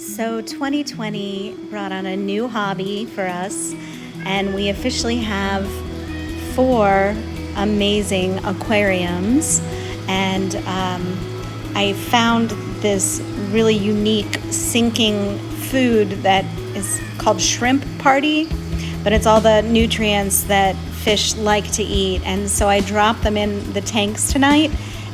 So 2020 brought on a new hobby for us, and we officially have 4 amazing aquariums. And I found this really unique sinking food that is called shrimp party, but it's all the nutrients that fish like to eat. And so I dropped them in the tanks tonight,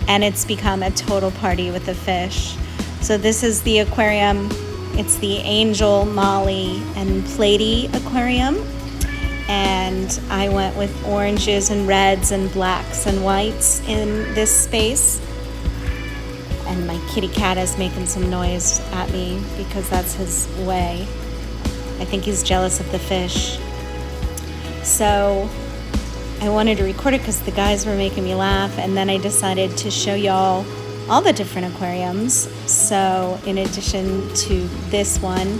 and it's become a total party with the fish. So this is the aquarium. It's the Angel, Molly, and Platy aquarium. And I went with oranges and reds and blacks and whites in this space. And my kitty cat is making some noise at me because that's his way. I think he's jealous of the fish. So I wanted to record it because the guys were making me laugh, and then I decided to show y'all all the different aquariums. So in addition to this one,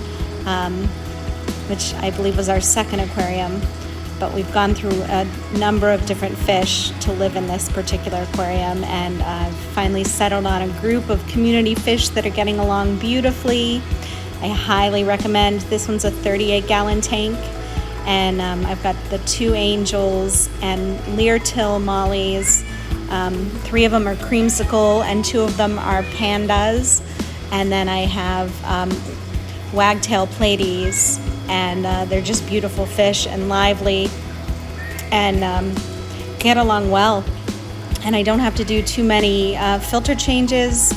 which I believe was our second aquarium, but we've gone through a number of different fish to live in this particular aquarium, and I've finally settled on a group of community fish that are getting along beautifully. I highly recommend. This one's a 38-gallon tank, and I've got the 2 angels and Leartil mollies. 3 of them are creamsicle and 2 of them are pandas. And then I have wagtail platies, and they're just beautiful fish and lively and get along well. And I don't have to do too many filter changes,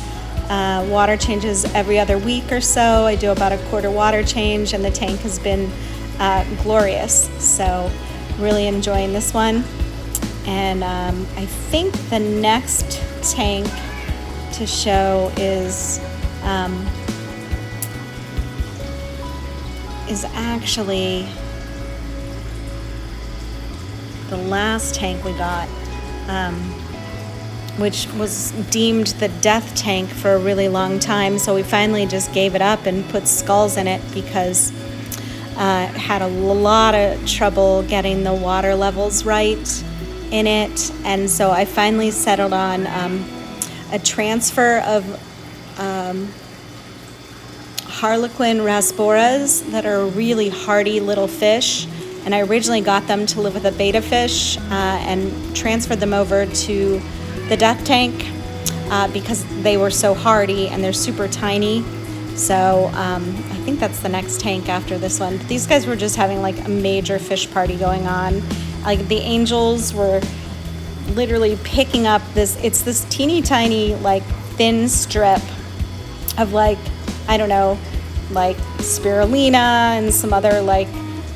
water changes every other week or so. I do about a quarter water change, and the tank has been glorious. So really enjoying this one. And I think the next tank to show is actually the last tank we got, which was deemed the death tank for a really long time. So we finally just gave it up and put skulls in it because it had a lot of trouble getting the water levels right in it. And so I finally settled on a transfer of Harlequin rasboras that are really hardy little fish. And I originally got them to live with a betta fish and transferred them over to the death tank because they were so hardy and they're super tiny. So I think that's the next tank after this one. But these guys were just having like a major fish party going on. Like the angels were literally picking up it's this teeny tiny like thin strip of like, I don't know, like spirulina and some other like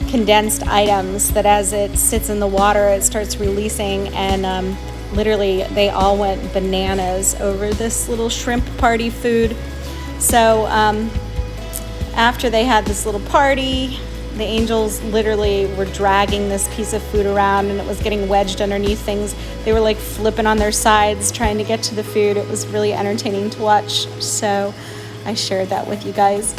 condensed items that as it sits in the water it starts releasing, and literally they all went bananas over this little shrimp party food. So after they had this little party, the angels literally were dragging this piece of food around, and it was getting wedged underneath things. They were like flipping on their sides trying to get to the food. It was really entertaining to watch. So I shared that with you guys.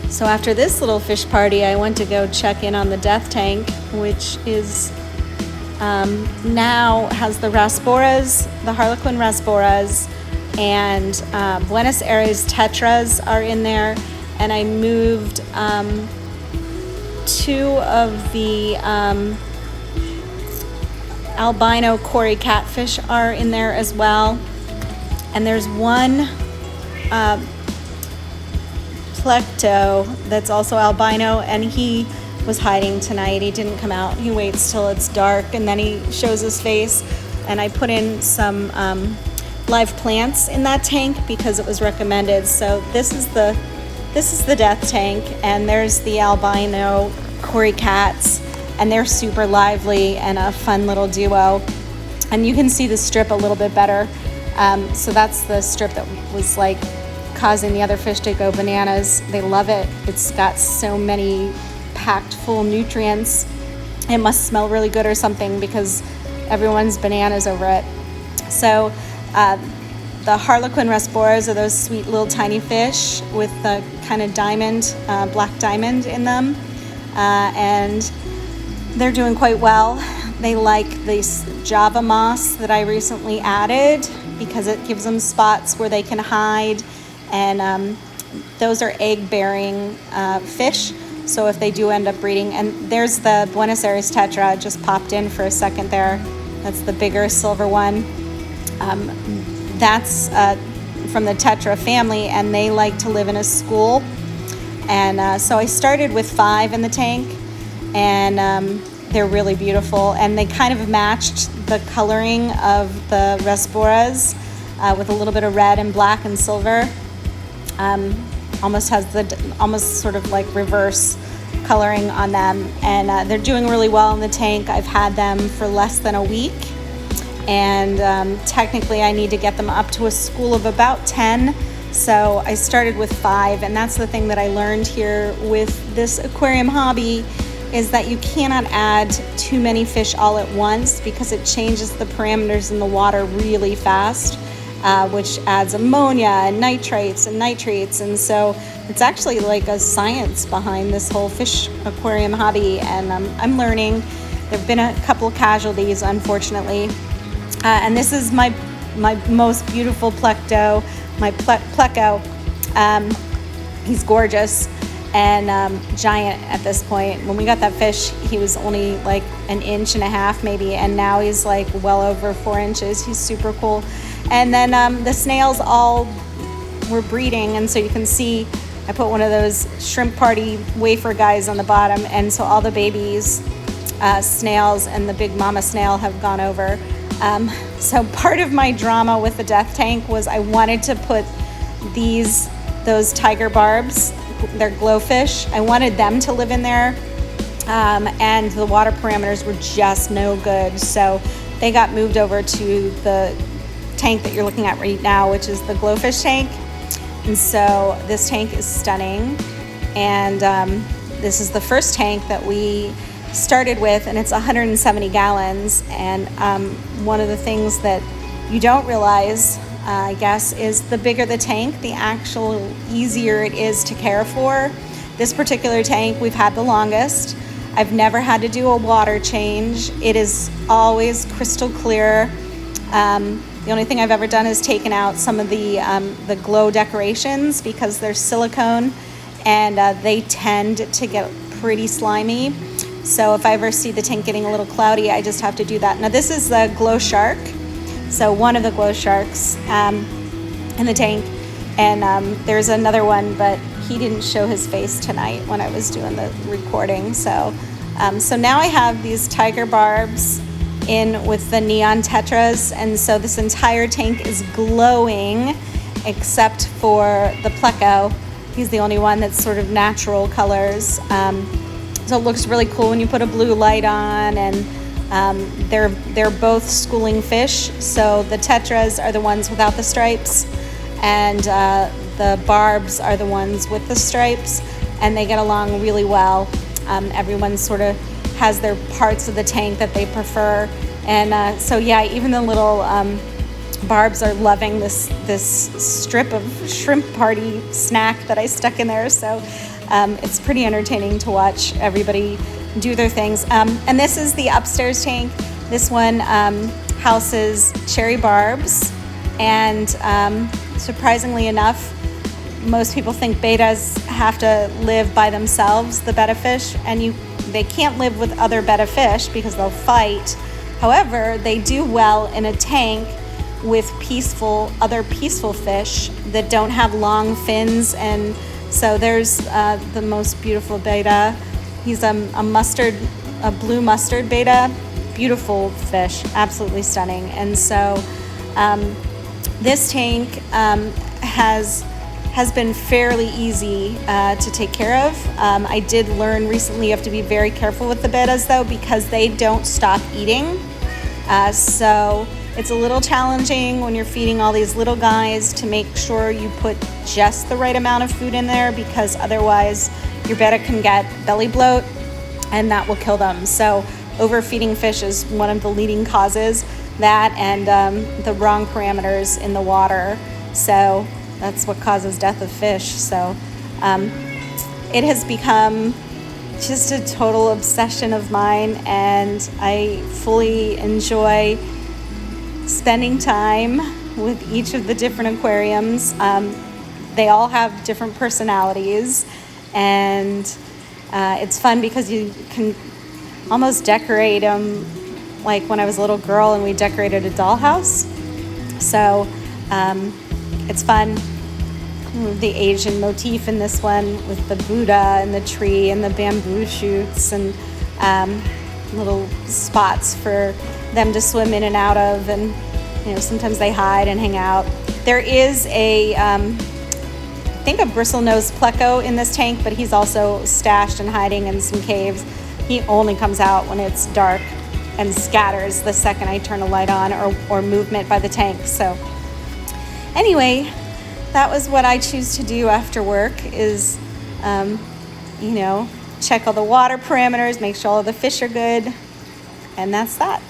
So after this little fish party, I went to go check in on the death tank, which is now has the rasboras, the Harlequin rasboras, and Buenos Aires tetras are in there. And I moved 2 of the albino Cory catfish are in there as well. And there's one plecto that's also albino, and he was hiding tonight. He didn't come out. He waits till it's dark and then he shows his face. And I put in some live plants in that tank because it was recommended. So this is the death tank, and there's the albino Cory cats, and they're super lively and a fun little duo. And you can see the strip a little bit better. So that's the strip that was like causing the other fish to go bananas. They love it. It's got so many packed full nutrients. It must smell really good or something because everyone's bananas over it. So the Harlequin rasboras are those sweet little tiny fish with the kind of diamond, black diamond in them. And they're doing quite well. They like this Java moss that I recently added because it gives them spots where they can hide. And those are egg-bearing fish. So if they do end up breeding, and there's the Buenos Aires tetra, just popped in for a second there. That's the bigger silver one. That's from the tetra family, and they like to live in a school. And so I started with 5 in the tank, and they're really beautiful. And they kind of matched the coloring of the Rasboras with a little bit of red and black and silver. Almost sort of like reverse coloring on them, and they're doing really well in the tank. I've had them for less than a week, and technically I need to get them up to a school of about 10. So I started with 5, and that's the thing that I learned here with this aquarium hobby, is that you cannot add too many fish all at once because it changes the parameters in the water really fast, which adds ammonia and nitrates and nitrates. And so it's actually like a science behind this whole fish aquarium hobby, and I'm learning. There have been a couple of casualties, unfortunately. And this is my most beautiful plecto, my pleco. He's gorgeous and giant at this point. When we got that fish, he was only like 1.5 inches maybe, and now he's like well over 4 inches. He's super cool. And then the snails all were breeding, and so you can see I put one of those shrimp party wafer guys on the bottom, and so all the babies snails and the big mama snail have gone over. So part of my drama with the death tank was I wanted to put those tiger barbs, they're glowfish, I wanted them to live in there, and the water parameters were just no good, so they got moved over to the tank that you're looking at right now, which is the glowfish tank. And so this tank is stunning, and this is the first tank that we started with, and it's 170 gallons. And one of the things that you don't realize, I guess, is the bigger the tank, the actual easier it is to care for. This particular tank we've had the longest. I've never had to do a water change. It is always crystal clear. The only thing I've ever done is taken out some of the glow decorations because they're silicone, and they tend to get pretty slimy. So if I ever see the tank getting a little cloudy, I just have to do that. Now this is the glow shark, so one of the glow sharks in the tank, and there's another one, but he didn't show his face tonight when I was doing the recording. So now I have these tiger barbs in with the neon tetras, and so this entire tank is glowing except for the pleco. He's the only one that's sort of natural colors, so it looks really cool when you put a blue light on. And they're both schooling fish, so the tetras are the ones without the stripes, and the barbs are the ones with the stripes, and they get along really well. Everyone sort of has their parts of the tank that they prefer, and so yeah, even the little barbs are loving this strip of shrimp party snack that I stuck in there. So it's pretty entertaining to watch everybody do their things. And this is the upstairs tank. This one houses cherry barbs, and surprisingly enough, most people think bettas have to live by themselves, the betta fish, and they can't live with other betta fish because they'll fight. However, they do well in a tank with other peaceful fish that don't have long fins. And so there's the most beautiful betta. He's a blue mustard betta, beautiful fish, absolutely stunning. And so this tank has been fairly easy to take care of. I did learn recently you have to be very careful with the bettas though, because they don't stop eating. So it's a little challenging when you're feeding all these little guys to make sure you put just the right amount of food in there, because otherwise your betta can get belly bloat and that will kill them. So overfeeding fish is one of the leading causes, that and the wrong parameters in the water. So that's what causes death of fish. So it has become just a total obsession of mine, and I fully enjoy spending time with each of the different aquariums. they all have different personalities, and it's fun because you can almost decorate them like when I was a little girl and we decorated a dollhouse. So it's fun. The Asian motif in this one with the Buddha and the tree and the bamboo shoots and little spots for them to swim in and out of, and sometimes they hide and hang out. There is I think a bristlenose pleco in this tank, but he's also stashed and hiding in some caves. He only comes out when it's dark and scatters the second I turn a light on or movement by the tank. So anyway, that was what I choose to do after work is, check all the water parameters, make sure all the fish are good, and that's that.